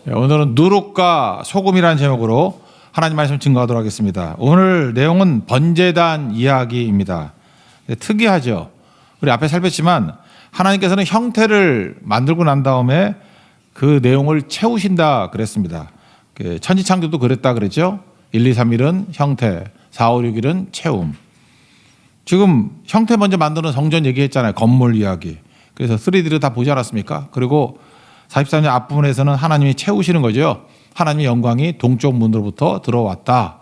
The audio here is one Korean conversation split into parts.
오늘은 누룩과 소금이라는 제목으로 하나님 말씀 증거하도록 하겠습니다. 오늘 내용은 번제단 이야기입니다. 특이하죠. 우리 앞에 살폈지만 하나님께서는 형태를 만들고 난 다음에 그 내용을 채우신다 그랬습니다. 천지창조도 그랬다 그랬죠. 1, 2, 3일은 형태, 4, 5, 6일은 채움. 지금 형태 먼저 만드는 성전 얘기했잖아요. 건물 이야기. 그래서 3D를 다 보지 않았습니까? 그리고 44년 앞부분에서는 하나님이 채우시는 거죠. 하나님의 영광이 동쪽 문으로부터 들어왔다.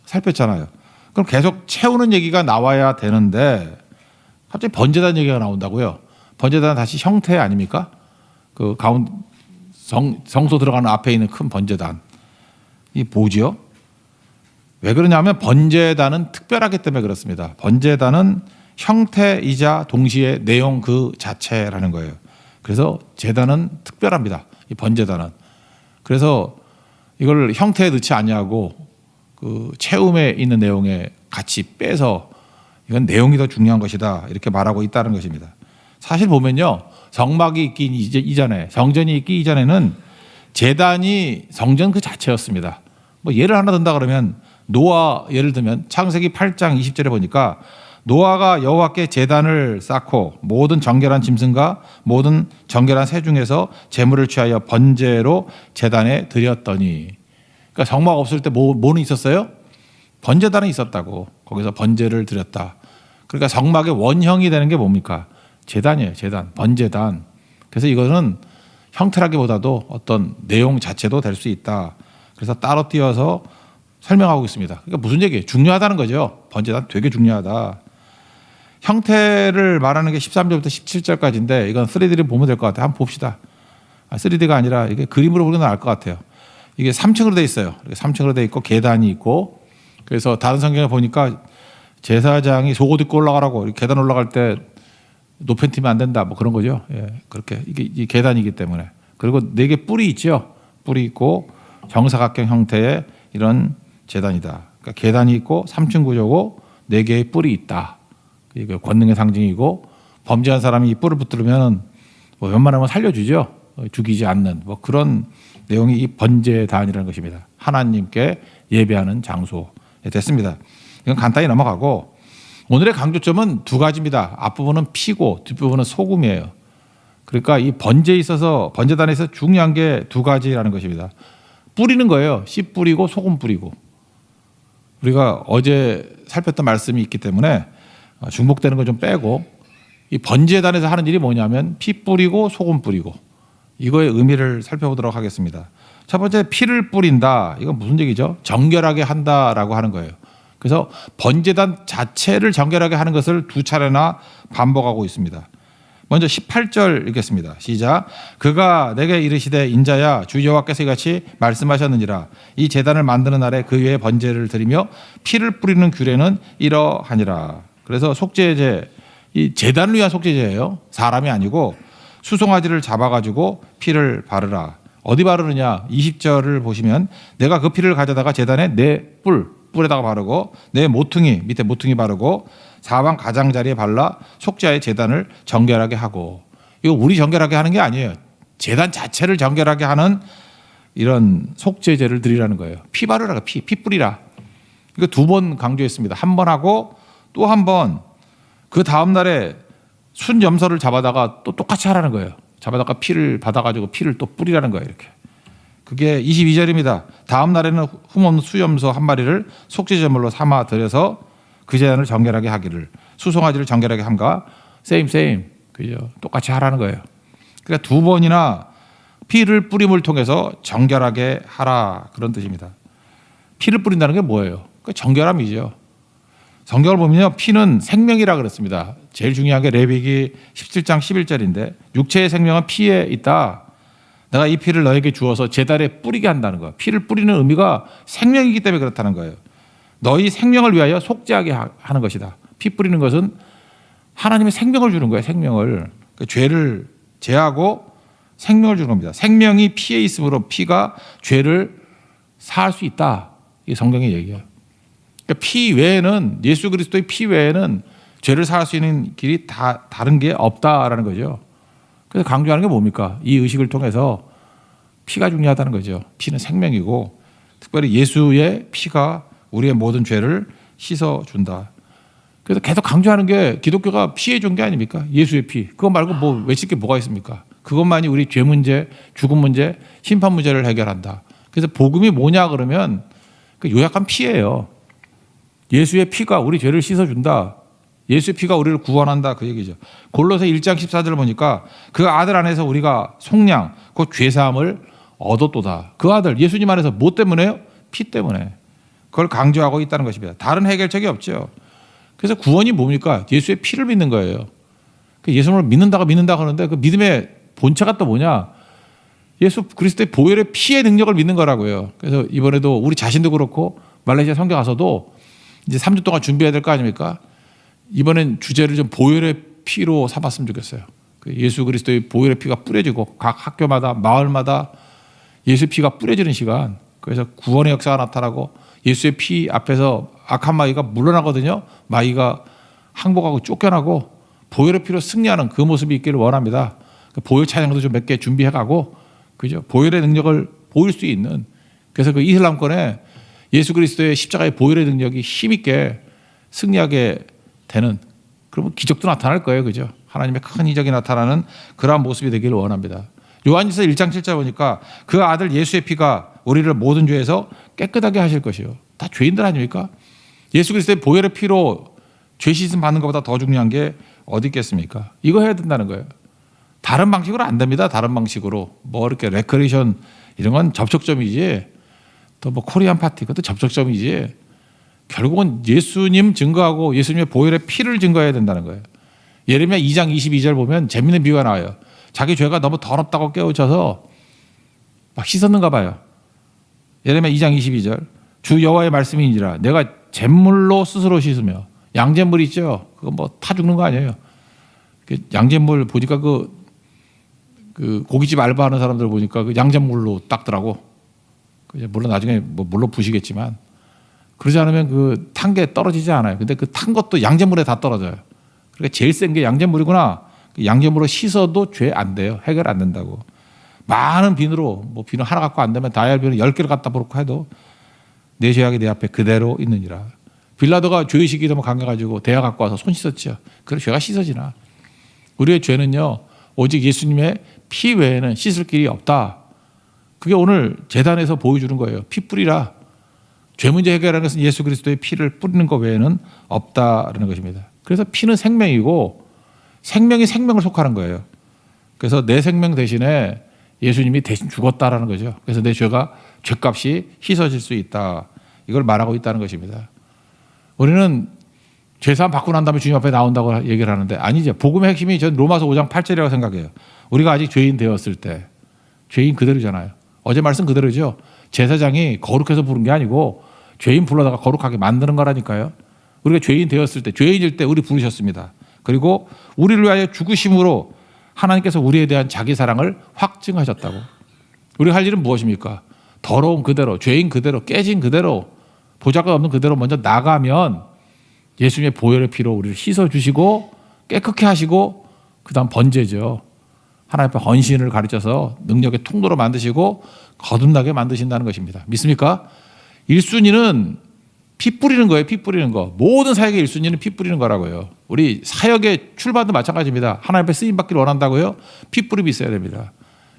살폈잖아요. 그럼 계속 채우는 얘기가 나와야 되는데 갑자기 번제단 얘기가 나온다고요. 번제단은 다시 형태 아닙니까? 그 가운데 성소 들어가는 앞에 있는 큰 번제단. 이 뭐지요? 왜 그러냐면 번제단은 특별하기 때문에 그렇습니다. 번제단은 형태이자 동시에 내용 그 자체라는 거예요. 그래서 제단은 특별합니다. 이 번제단은. 그래서 이걸 형태에 넣지 아니하고 그 채움에 있는 내용에 같이 빼서 이건 내용이 더 중요한 것이다 이렇게 말하고 있다는 것입니다. 사실 보면요, 성막이 있기 이전에, 성전이 있기 이전에는 제단이 성전 그 자체였습니다. 뭐 예를 하나 든다 그러면 노아 예를 들면 창세기 8장 20절에 보니까 노아가 여호와께 제단을 쌓고 모든 정결한 짐승과 모든 정결한 새 중에서 제물을 취하여 번제로 제단에 드렸더니, 그러니까 성막 없을 때 뭐는 있었어요? 번제단이 있었다고. 거기서 번제를 드렸다. 그러니까 성막의 원형이 되는 게 뭡니까? 제단이에요. 제단, 번제단. 그래서 이거는 형태라기보다도 어떤 내용 자체도 될 수 있다. 그래서 따로 띄어서 설명하고 있습니다. 그러니까 무슨 얘기예요? 중요하다는 거죠. 번제단 되게 중요하다. 형태를 말하는 게 13절부터 17절까지인데 이건 3D를 보면 될 것 같아요. 한번 봅시다. 3D가 아니라 이게 그림으로 보면 알 것 같아요. 이게 3층으로 돼 있어요. 3층으로 돼 있고 계단이 있고, 그래서 다른 성경에 보니까 제사장이 속옷 입고 올라가라고, 계단 올라갈 때 높은 팀이 안 된다 뭐 그런 거죠. 예, 그렇게 이게 계단이기 때문에. 그리고 4개 뿔이 있죠. 뿔이 있고 정사각형 형태의 이런 제단이다. 그러니까 계단이 있고 3층 구조고 4개의 뿔이 있다. 이거 권능의 상징이고, 범죄한 사람이 이 뿔을 붙들면 뭐 웬만하면 살려주죠. 죽이지 않는 뭐 그런 내용이 이 번제단이라는 것입니다. 하나님께 예배하는 장소 됐습니다. 이건 간단히 넘어가고, 오늘의 강조점은 2가지입니다. 앞부분은 피고 뒷부분은 소금이에요. 그러니까 이 번제에 있어서, 번제단에서 중요한 게 2가지라는 것입니다. 뿌리는 거예요. 씨 뿌리고 소금 뿌리고. 우리가 어제 살폈던 말씀이 있기 때문에 중복되는 거 좀 빼고, 이 번제단에서 하는 일이 뭐냐면 피 뿌리고 소금 뿌리고, 이거의 의미를 살펴보도록 하겠습니다. 첫 번째, 피를 뿌린다. 이건 무슨 얘기죠? 정결하게 한다라고 하는 거예요. 그래서 번제단 자체를 정결하게 하는 것을 2차례나 반복하고 있습니다. 먼저 18절 읽겠습니다. 시작. 그가 내게 이르시되 인자야, 주 여호와께서 이같이 말씀하셨느니라. 이 제단을 만드는 날에 그 위에 번제를 드리며 피를 뿌리는 규례는 이러하니라. 그래서 속죄제, 이 제단을 위한 속죄제예요. 사람이 아니고 수송아지를 잡아가지고 피를 바르라. 어디 바르느냐? 20절을 보시면 내가 그 피를 가져다가 제단에 내 뿔에다가 바르고 내 모퉁이 밑에 모퉁이 바르고 사방 가장자리에 발라 속죄의 제단을 정결하게 하고. 이거 우리 정결하게 하는 게 아니에요. 제단 자체를 정결하게 하는 이런 속죄제를 드리라는 거예요. 피 바르라, 피 뿌리라. 이거 2번 강조했습니다. 한 번 하고 또 한 번, 그 다음 날에 순염소를 잡아다가 또 똑같이 하라는 거예요. 잡아다가 피를 받아가지고 피를 또 뿌리라는 거예요. 이렇게. 그게 22절입니다. 다음 날에는 흠없는 수염소 한 마리를 속죄제물로 삼아 드려서 그 제단을 정결하게 하기를, 수송아지를 정결하게 함과 same 그죠? 똑같이 하라는 거예요. 그러니까 2번이나 피를 뿌림을 통해서 정결하게 하라, 그런 뜻입니다. 피를 뿌린다는 게 뭐예요? 그 정결함이죠. 성경을 보면요, 피는 생명이라 그랬습니다. 제일 중요한 게 레위기 17장 11절인데 육체의 생명은 피에 있다. 내가 이 피를 너에게 주어서 제단에 뿌리게 한다는 거예요. 피를 뿌리는 의미가 생명이기 때문에 그렇다는 거예요. 너희 생명을 위하여 속죄하게 하는 것이다. 피 뿌리는 것은 하나님의 생명을 주는 거예요. 생명을. 그 죄를 제하고 생명을 주는 겁니다. 생명이 피에 있으므로 피가 죄를 사할 수 있다. 이게 성경의 얘기예요. 그러니까 피 외에는, 예수 그리스도의 피 외에는 죄를 사할 수 있는 길이 다른 게 없다라는 거죠. 그래서 강조하는 게 뭡니까? 이 의식을 통해서 피가 중요하다는 거죠. 피는 생명이고 특별히 예수의 피가 우리의 모든 죄를 씻어준다. 그래서 계속 강조하는 게 기독교가 피해 준 게 아닙니까? 예수의 피. 그거 말고 뭐 외칠 게 뭐가 있습니까? 그것만이 우리 죄 문제, 죽음 문제, 심판 문제를 해결한다. 그래서 복음이 뭐냐 그러면 그 요약한 피예요. 예수의 피가 우리 죄를 씻어준다. 예수의 피가 우리를 구원한다. 그 얘기죠. 골로새 1장 14절을 보니까 그 아들 안에서 우리가 속량, 그 죄사함을 얻었도다. 그 아들, 예수님 안에서 뭐 때문에요? 피 때문에. 그걸 강조하고 있다는 것입니다. 다른 해결책이 없죠. 그래서 구원이 뭡니까? 예수의 피를 믿는 거예요. 예수님을 믿는다 하는데 그 믿음의 본체가 또 뭐냐? 예수 그리스도의 보혈의 피의 능력을 믿는 거라고요. 그래서 이번에도 우리 자신도 그렇고 말레이시아 선교 가서도 이제 3주 동안 준비해야 될 거 아닙니까? 이번엔 주제를 좀 보혈의 피로 삼았으면 좋겠어요. 예수 그리스도의 보혈의 피가 뿌려지고 각 학교마다 마을마다 예수의 피가 뿌려지는 시간. 그래서 구원의 역사가 나타나고 예수의 피 앞에서 악한 마귀가 물러나거든요. 마귀가 항복하고 쫓겨나고 보혈의 피로 승리하는 그 모습이 있기를 원합니다. 보혈 찬양도 좀 몇 개 준비해가고, 그죠? 보혈의 능력을 보일 수 있는. 그래서 그 이슬람권에 예수 그리스도의 십자가의 보혈의 능력이 힘있게 승리하게 되는, 그러면 기적도 나타날 거예요. 그죠? 하나님의 큰 이적이 나타나는 그러한 모습이 되기를 원합니다. 요한일서 1장 7절 보니까 그 아들 예수의 피가 우리를 모든 죄에서 깨끗하게 하실 것이요. 다 죄인들 아닙니까? 예수 그리스도의 보혈의 피로 죄 씻음 받는 것보다 더 중요한 게 어디 있겠습니까? 이거 해야 된다는 거예요. 다른 방식으로 안 됩니다. 다른 방식으로. 뭐 이렇게 레크레이션 이런 건 접촉점이지. 또 뭐 코리안 파티 그것도 접촉점이지. 결국은 예수님 증거하고 예수님의 보혈의 피를 증거해야 된다는 거예요. 예레미야 2장 22절 보면 재밌는 비유가 나와요. 자기 죄가 너무 더럽다고 깨우쳐서 막 씻었는가 봐요. 예레미야 2장 22절. 주 여호와의 말씀이니라. 내가 잿물로 스스로 씻으며. 양잿물 있죠? 그거 뭐 타 죽는 거 아니에요. 양잿물 보니까 그 고깃집 알바하는 사람들 보니까 그 양잿물로 닦더라고. 물론 나중에 뭐 물로 부시겠지만 그러지 않으면 그 탄 게 떨어지지 않아요. 근데 그 탄 것도 양잿물에 다 떨어져요. 그러니까 제일 센 게 양잿물이구나. 양잿물로 씻어도 죄 안 돼요. 해결 안 된다고. 많은 비누로 뭐 비누 하나 갖고 안 되면 다이얼 비누 10개를 갖다 놓고 해도 내 죄악이 내 앞에 그대로 있느니라. 빌라도가 죄의식이 너무 강해가지고 대야 갖고 와서 손 씻었죠. 그래 죄가 씻어지나. 우리의 죄는요 오직 예수님의 피 외에는 씻을 길이 없다. 그게 오늘 제단에서 보여주는 거예요. 피 뿌리라. 죄 문제 해결하는 것은 예수 그리스도의 피를 뿌리는 것 외에는 없다라는 것입니다. 그래서 피는 생명이고 생명이 생명을 속하는 거예요. 그래서 내 생명 대신에 예수님이 대신 죽었다라는 거죠. 그래서 내 죄가 죄값이 씻어질 수 있다. 이걸 말하고 있다는 것입니다. 우리는 죄사함 받고 난 다음에 주님 앞에 나온다고 얘기를 하는데 아니죠. 복음의 핵심이 전 로마서 5장 8절이라고 생각해요. 우리가 아직 죄인 되었을 때 죄인 그대로잖아요. 어제 말씀 그대로죠. 제사장이 거룩해서 부른 게 아니고 죄인 불러다가 거룩하게 만드는 거라니까요. 우리가 죄인 되었을 때 죄인일 때 우리 부르셨습니다. 그리고 우리를 위하여 죽으심으로 하나님께서 우리에 대한 자기 사랑을 확증하셨다고. 우리가 할 일은 무엇입니까? 더러운 그대로, 죄인 그대로, 깨진 그대로, 보잘것없는 그대로 먼저 나가면 예수님의 보혈의 피로 우리를 씻어주시고 깨끗게 하시고 그 다음 번제죠. 하나님 앞에 헌신을 가르쳐서 능력의 통로로 만드시고 거듭나게 만드신다는 것입니다. 믿습니까? 1순위는 피 뿌리는 거예요. 피 뿌리는 거. 모든 사역의 1순위는 피 뿌리는 거라고요. 우리 사역의 출발도 마찬가지입니다. 하나님 앞에 쓰임받기를 원한다고요? 피 뿌림이 있어야 됩니다.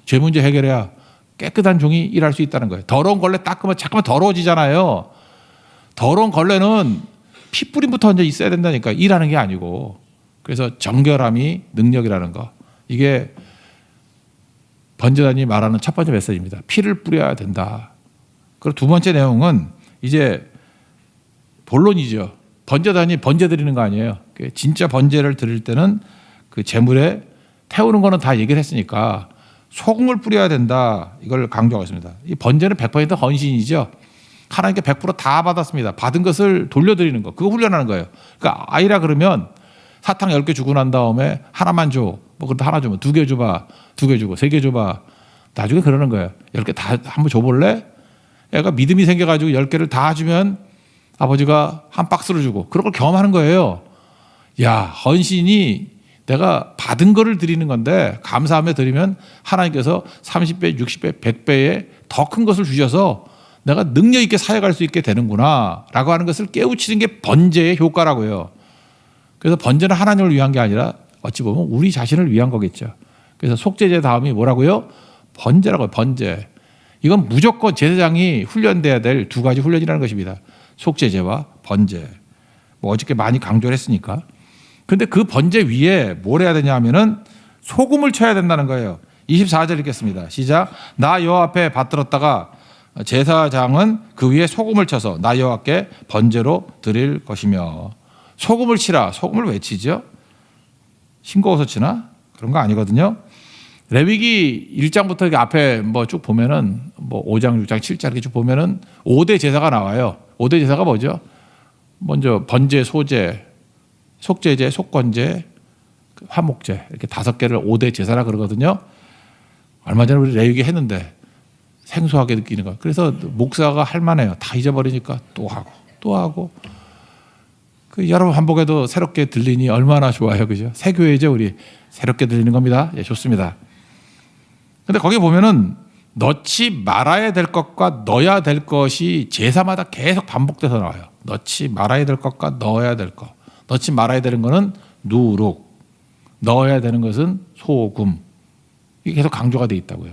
죄 문제 해결해야 깨끗한 종이 일할 수 있다는 거예요. 더러운 걸레 닦으면 잠깐만 더러워지잖아요. 더러운 걸레는 피 뿌림부터 먼저 있어야 된다니까. 일하는 게 아니고. 그래서 정결함이 능력이라는 거. 이게 번제단이 말하는 첫 번째 메시지입니다. 피를 뿌려야 된다. 그리고 두 번째 내용은 이제 본론이죠. 번제단이 번제 드리는 거 아니에요. 진짜 번제를 드릴 때는 그 제물에 태우는 거는 다 얘기를 했으니까 소금을 뿌려야 된다. 이걸 강조하고 있습니다. 이 번제는 100% 헌신이죠. 하나님께 100%다 받았습니다. 받은 것을 돌려드리는 거. 그거 훈련하는 거예요. 그러니까 아이라 그러면 사탕 10개 주고 난 다음에 하나만 줘. 뭐 그래도 하나 주면 2개 줘봐. 2개 주고 3개 줘봐. 나중에 그러는 거예요. 10개 다 한번 줘볼래? 애가 믿음이 생겨가지고 10개를 다 주면 아버지가 한 박스를 주고 그런 걸 경험하는 거예요. 야, 헌신이 내가 받은 거를 드리는 건데 감사하며 드리면 하나님께서 30배, 60배, 100배의 더 큰 것을 주셔서 내가 능력 있게 사역할 수 있게 되는구나 라고 하는 것을 깨우치는 게 번제의 효과라고요. 그래서 번제는 하나님을 위한 게 아니라 어찌 보면 우리 자신을 위한 거겠죠. 그래서 속죄제 다음이 뭐라고요? 번제라고요. 번제. 이건 무조건 제사장이 훈련돼야 될 두 가지 훈련이라는 것입니다. 속죄제와 번제. 뭐 어저께 많이 강조를 했으니까. 근데 그 번제 위에 뭘 해야 되냐 하면은 소금을 쳐야 된다는 거예요. 24절 읽겠습니다. 시작. 나 여호와 앞에 받들었다가 제사장은 그 위에 소금을 쳐서 나 여호와께 번제로 드릴 것이며. 소금을 치라. 소금을 왜 치죠? 싱거워서 치나? 그런 거 아니거든요. 레위기 1장부터 앞에 뭐 쭉 보면은 뭐 5장, 6장, 7장 이렇게 쭉 보면은 5대 제사가 나와요. 5대 제사가 뭐죠? 먼저 번제, 소제, 속죄제, 속건제, 화목제 이렇게 5개를 5대 제사라 그러거든요. 얼마 전에 우리 레위기 했는데 생소하게 느끼는 거. 그래서 목사가 할 만해요. 다 잊어버리니까 또 하고 또 하고. 그 여러분 반복해도 새롭게 들리니 얼마나 좋아요, 그죠? 새 교회죠, 우리 새롭게 들리는 겁니다. 예, 좋습니다. 근데 거기 보면은 넣지 말아야 될 것과 넣어야 될 것이 제사마다 계속 반복돼서 나와요. 넣지 말아야 될 것과 넣어야 될 것. 넣지 말아야 되는 것은 누룩, 넣어야 되는 것은 소금. 이게 계속 강조가 돼 있다고요.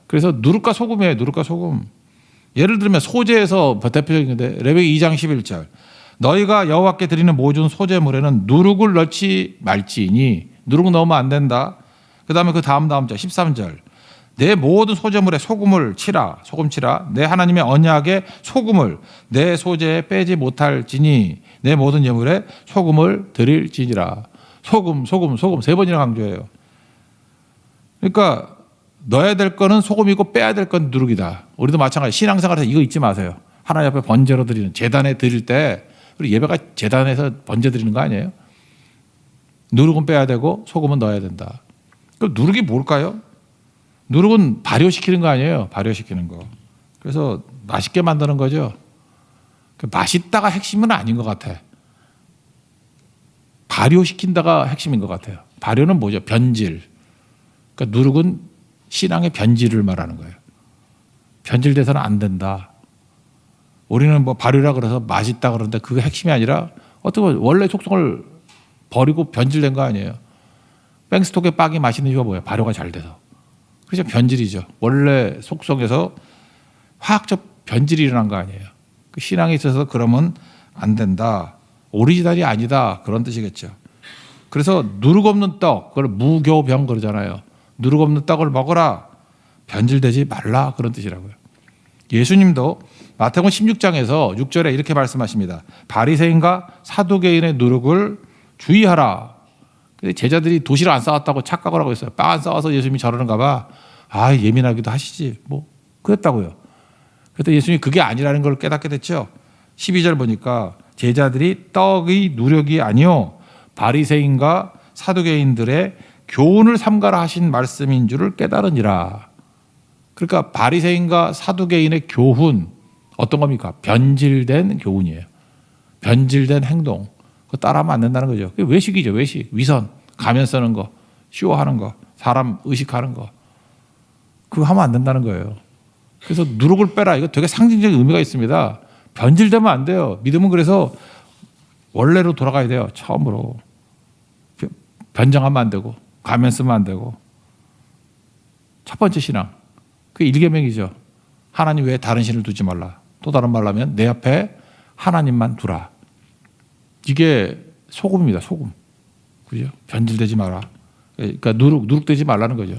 그래서 누룩과 소금이에요. 누룩과 소금. 예를 들면 소제에서 대표적인 건데 레위기 2장 11절. 너희가 여호와께 드리는 모든 소제물에는 누룩을 넣지 말지니 누룩 넣으면 안 된다. 그다음에 그 다음 절 13절. 내 모든 소제물에 소금을 치라. 소금 치라. 내 하나님의 언약에 소금을 내 소제에 빼지 못할지니 내 모든 예물에 소금을 드릴지니라. 소금, 소금, 소금 세 번이나 강조해요. 그러니까 넣어야 될 거는 소금이고 빼야 될 건 누룩이다. 우리도 마찬가지. 신앙생활에서 이거 잊지 마세요. 하나님 앞에 번제로 드리는 제단에 드릴 때 우리 예배가 제단에서 번제 드리는 거 아니에요? 누룩은 빼야 되고 소금은 넣어야 된다. 그럼 누룩이 뭘까요? 누룩은 발효시키는 거 아니에요? 발효시키는 거. 그래서 맛있게 만드는 거죠. 맛있다가 핵심은 아닌 것 같아. 발효시킨다가 핵심인 것 같아요. 발효는 뭐죠? 변질. 그러니까 누룩은 신앙의 변질을 말하는 거예요. 변질돼서는 안 된다. 우리는 뭐 발효라 그래서 맛있다 그러는데 그게 핵심이 아니라 어떻게 보면 원래 속성을 버리고 변질된 거 아니에요. 뺑스톡의 빵이 맛있는 이유가 뭐예요? 발효가 잘 돼서. 그렇죠. 변질이죠. 원래 속성에서 화학적 변질이 일어난 거 아니에요. 그 신앙에 있어서 그러면 안 된다. 오리지널이 아니다. 그런 뜻이겠죠. 그래서 누룩 없는 떡, 그걸 무교병 그러잖아요. 누룩 없는 떡을 먹어라. 변질되지 말라. 그런 뜻이라고요. 예수님도 마태복음 16장에서 6절에 이렇게 말씀하십니다. 바리새인과 사두개인의 누룩을 주의하라. 근데 제자들이 도시를 안 싸왔다고 착각을 하고 있어요. 빵 안 싸와서 예수님이 저러는가 봐. 아, 예민하기도 하시지. 뭐 그랬다고요. 그랬더니 예수님이 그게 아니라는 걸 깨닫게 됐죠. 12절 보니까 제자들이 떡의 누룩이 아니요 바리새인과 사두개인들의 교훈을 삼가라 하신 말씀인 줄을 깨달으니라. 그러니까 바리새인과 사두개인의 교훈 어떤 겁니까? 변질된 교훈이에요. 변질된 행동. 그거 따라하면 안 된다는 거죠. 그게 외식이죠. 외식. 위선. 가면 쓰는 거. 쇼하는 거. 사람 의식하는 거. 그거 하면 안 된다는 거예요. 그래서 누룩을 빼라. 이거 되게 상징적인 의미가 있습니다. 변질되면 안 돼요. 믿음은 그래서 원래로 돌아가야 돼요. 처음으로. 변장하면 안 되고 가면 쓰면 안 되고. 첫 번째 신앙. 그게 1계명이죠. 하나님 외에 다른 신을 두지 말라. 또 다른 말로 하면 내 앞에 하나님만 두라. 이게 소금입니다. 소금. 그죠? 변질되지 마라. 그러니까 누룩되지 말라는 거죠.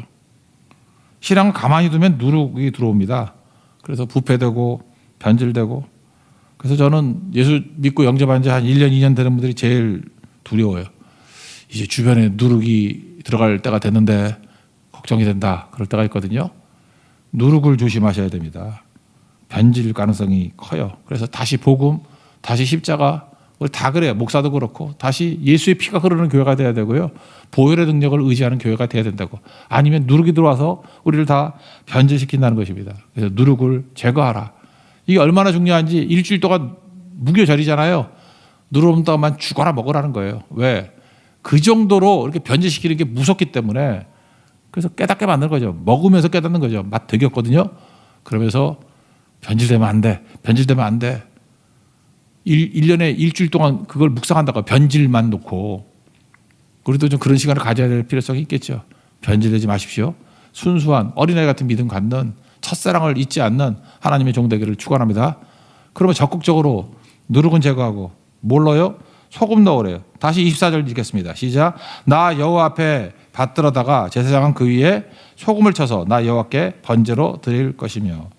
신앙을 가만히 두면 누룩이 들어옵니다. 그래서 부패되고 변질되고. 그래서 저는 예수 믿고 영접한 지 한 1년, 2년 되는 분들이 제일 두려워요. 이제 주변에 누룩이 들어갈 때가 됐는데 걱정이 된다. 그럴 때가 있거든요. 누룩을 조심하셔야 됩니다. 변질 가능성이 커요. 그래서 다시 복음, 다시 십자가, 우리 다 그래요. 목사도 그렇고 다시 예수의 피가 흐르는 교회가 돼야 되고요. 보혈의 능력을 의지하는 교회가 돼야 된다고. 아니면 누룩이 들어와서 우리를 다 변질시킨다는 것입니다. 그래서 누룩을 제거하라. 이게 얼마나 중요한지 일주일 동안 무교절이잖아요. 누룩 없는 떡만 죽어라 먹으라는 거예요. 왜? 그 정도로 이렇게 변질시키는 게 무섭기 때문에 그래서 깨닫게 만드는 거죠. 먹으면서 깨닫는 거죠. 맛 되게 없거든요. 그러면서 변질되면 안 돼. 변질되면 안 돼. 1년에 일주일 동안 그걸 묵상한다고 변질만 놓고 우리도 좀 그런 시간을 가져야 될 필요성이 있겠죠. 변질되지 마십시오. 순수한 어린아이 같은 믿음 갖는 첫사랑을 잊지 않는 하나님의 종 되기를 축원합니다. 그러면 적극적으로 누룩은 제거하고 뭘 넣어요? 소금 넣으래요. 다시 24절 읽겠습니다. 시작. 나 여호와 앞에 받들어다가 제사장은 그 위에 소금을 쳐서 나 여호와께 번제로 드릴 것이며.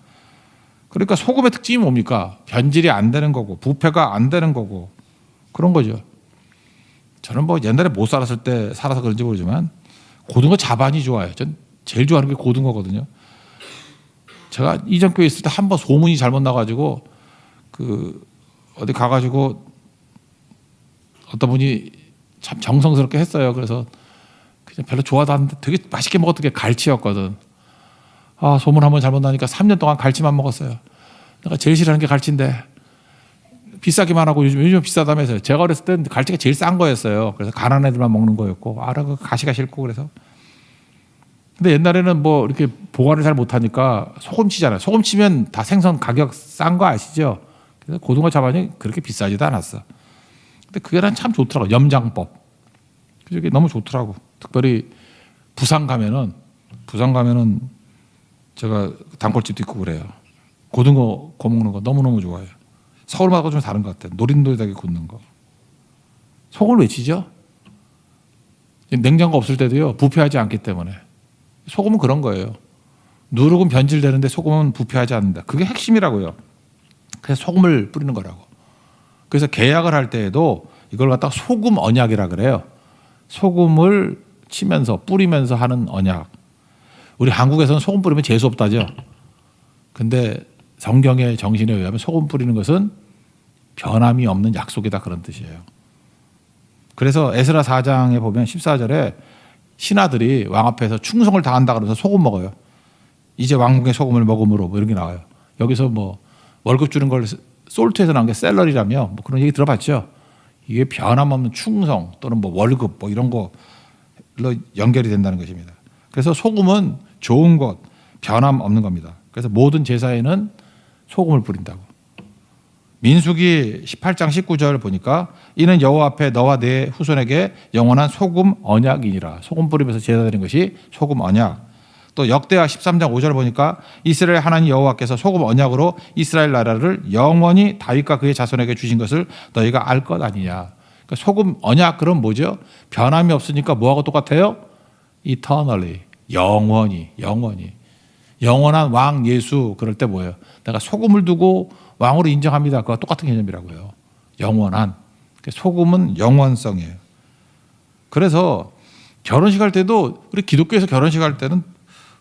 그러니까 소금의 특징이 뭡니까? 변질이 안 되는 거고 부패가 안 되는 거고 그런 거죠. 저는 뭐 옛날에 못 살았을 때 살아서 그런지 모르지만 고등어 자반이 좋아요. 전 제일 좋아하는 게 고등어거든요. 제가 이전 교회 있을 때 한 번 소문이 잘못 나가지고 그 어디 가가지고 어떤 분이 참 정성스럽게 했어요. 그래서 그냥 별로 좋아도 않는데 되게 맛있게 먹었던 게 갈치였거든. 아, 소문 한번 잘못 나니까 3년 동안 갈치만 먹었어요. 내가 제일 싫어하는 게 갈치인데 비싸기만 하고 요즘 비싸다면서요. 제가 어렸을 땐 갈치가 제일 싼 거였어요. 그래서 가난한 애들만 먹는 거였고 그 가시가 싫고 그래서. 근데 옛날에는 뭐 이렇게 보관을 잘 못하니까 소금 치잖아요. 소금 치면 다 생선 가격 싼 거 아시죠? 그래서 고등어 자반이 그렇게 비싸지도 않았어. 근데 그게 난 참 좋더라고. 염장법. 그게 너무 좋더라고. 특별히 부산 가면은 제가 단골집도 있고 그래요. 고등어 구워 먹는 거 너무너무 좋아해요. 서울마다 좀 다른 것 같아요. 노릇노릇하게 굽는 거. 속을 왜 치죠? 냉장고 없을 때도요. 부패하지 않기 때문에. 소금은 그런 거예요. 누룩은 변질되는데 소금은 부패하지 않는다. 그게 핵심이라고요. 그래서 소금을 뿌리는 거라고. 그래서 계약을 할 때에도 이걸 갖다가 소금 언약이라 그래요. 소금을 치면서 뿌리면서 하는 언약. 우리 한국에서는 소금 뿌리면 재수 없다죠. 근데 성경의 정신에 의하면 소금 뿌리는 것은 변함이 없는 약속이다 그런 뜻이에요. 그래서 에스라 4장에 보면 14절에 신하들이 왕 앞에서 충성을 다한다 그러면서 소금 먹어요. 이제 왕궁의 소금을 먹음으로 뭐 이런 게 나와요. 여기서 뭐 월급 주는 걸 솔트에서 나온 게 샐러리라며 뭐 그런 얘기 들어봤죠. 이게 변함없는 충성 또는 뭐 월급 뭐 이런 거로 연결이 된다는 것입니다. 그래서 소금은 좋은 것, 변함 없는 겁니다. 그래서 모든 제사에는 소금을 뿌린다고. 민수기 18장 19절 보니까 이는 여호와 앞에 너와 네 후손에게 영원한 소금 언약이니라. 소금 뿌리면서 제사 드리는 것이 소금 언약. 또 역대하 13장 5절 보니까 이스라엘 하나님 여호와께서 소금 언약으로 이스라엘 나라를 영원히 다윗과 그의 자손에게 주신 것을 너희가 알 것 아니냐. 그러니까 소금 언약 그럼 뭐죠? 변함이 없으니까 뭐하고 똑같아요? eternally. 영원히. 영원한 왕 예수 그럴 때 뭐예요? 내가 소금을 두고 왕으로 인정합니다. 그와 똑같은 개념이라고요. 영원한. 소금은 영원성이에요. 그래서 결혼식 할 때도 우리 기독교에서 결혼식 할 때는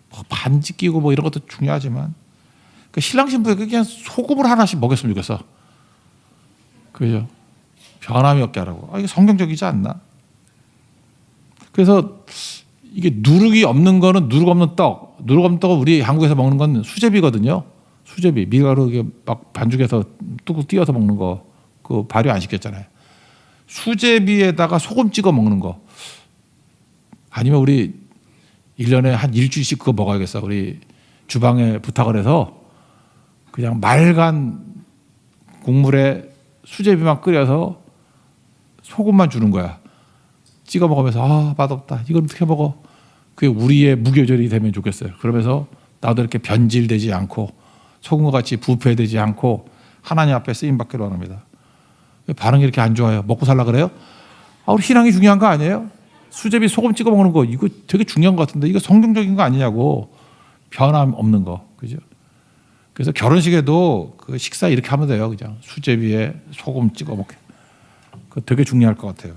뭐 반지 끼고 뭐 이런 것도 중요하지만 신랑 신부에게 그냥 소금을 하나씩 먹였으면 좋겠어. 그죠? 변함이 없게 하라고. 이게 성경적이지 않나? 그래서 이게 누룩이 없는 거는 누룩 없는 떡. 누룩 없는 떡은 우리 한국에서 먹는 건 수제비거든요. 수제비. 밀가루 이게 막 반죽해서 뚝뚝 띄어서 먹는 거. 그 발효 안 시켰잖아요. 수제비에다가 소금 찍어 먹는 거. 아니면 우리 1년에 한 일주일씩 그거 먹어야겠어. 우리 주방에 부탁을 해서 그냥 맑은 국물에 수제비만 끓여서 소금만 주는 거야. 찍어 먹으면서 맛없다. 이걸 어떻게 먹어? 그게 우리의 무교절이 되면 좋겠어요. 그러면서 나도 이렇게 변질되지 않고 소금과 같이 부패되지 않고 하나님 앞에 쓰임받기를 원합니다. 왜 반응이 이렇게 안 좋아요? 먹고 살라 그래요? 우리 신앙이 중요한 거 아니에요? 수제비 소금 찍어 먹는 거 이거 되게 중요한 것 같은데 이거 성경적인 거 아니냐고. 변함 없는 거. 그죠? 그래서 결혼식에도 그 식사 이렇게 하면 돼요. 그냥 수제비에 소금 찍어 먹게. 그거 되게 중요할 것 같아요.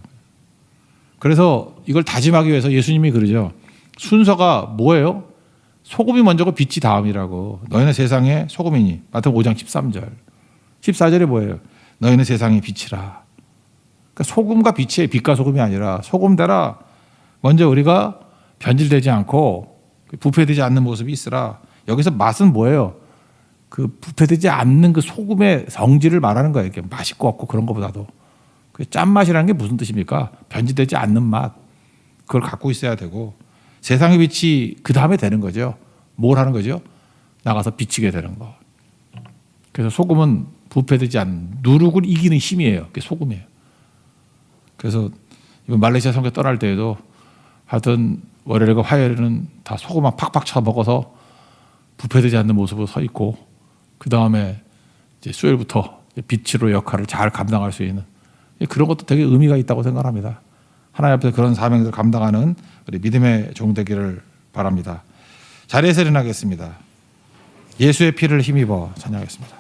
그래서 이걸 다짐하기 위해서 예수님이 그러죠. 순서가 뭐예요? 소금이 먼저고 빛이 다음이라고. 너희는 세상의 소금이니. 마태복음 5장 13절. 14절에 뭐예요? 너희는 세상의 빛이라. 그러니까 소금과 빛이 빛과 소금이 아니라 소금 되라. 먼저 우리가 변질되지 않고 부패되지 않는 모습이 있으라. 여기서 맛은 뭐예요? 그 부패되지 않는 그 소금의 성질을 말하는 거예요. 이렇게 맛있고 없고 그런 것보다도. 그 짠맛이라는 게 무슨 뜻입니까? 변질되지 않는 맛. 그걸 갖고 있어야 되고 세상의 빛이 그 다음에 되는 거죠. 뭘 하는 거죠? 나가서 비치게 되는 거. 그래서 소금은 부패되지 않는 누룩을 이기는 힘이에요. 그게 소금이에요. 그래서 이번 말레이시아 선교 떠날 때에도 하여튼 월요일과 화요일은 다 소금만 팍팍 쳐 먹어서 부패되지 않는 모습으로 서 있고 그 다음에 이제 수요일부터 빛으로 역할을 잘 감당할 수 있는 그런 것도 되게 의미가 있다고 생각합니다. 하나님 앞에서 그런 사명을 감당하는 우리 믿음의 종 되기를 바랍니다. 자리에서 일어나겠습니다. 예수의 피를 힘입어 찬양하겠습니다.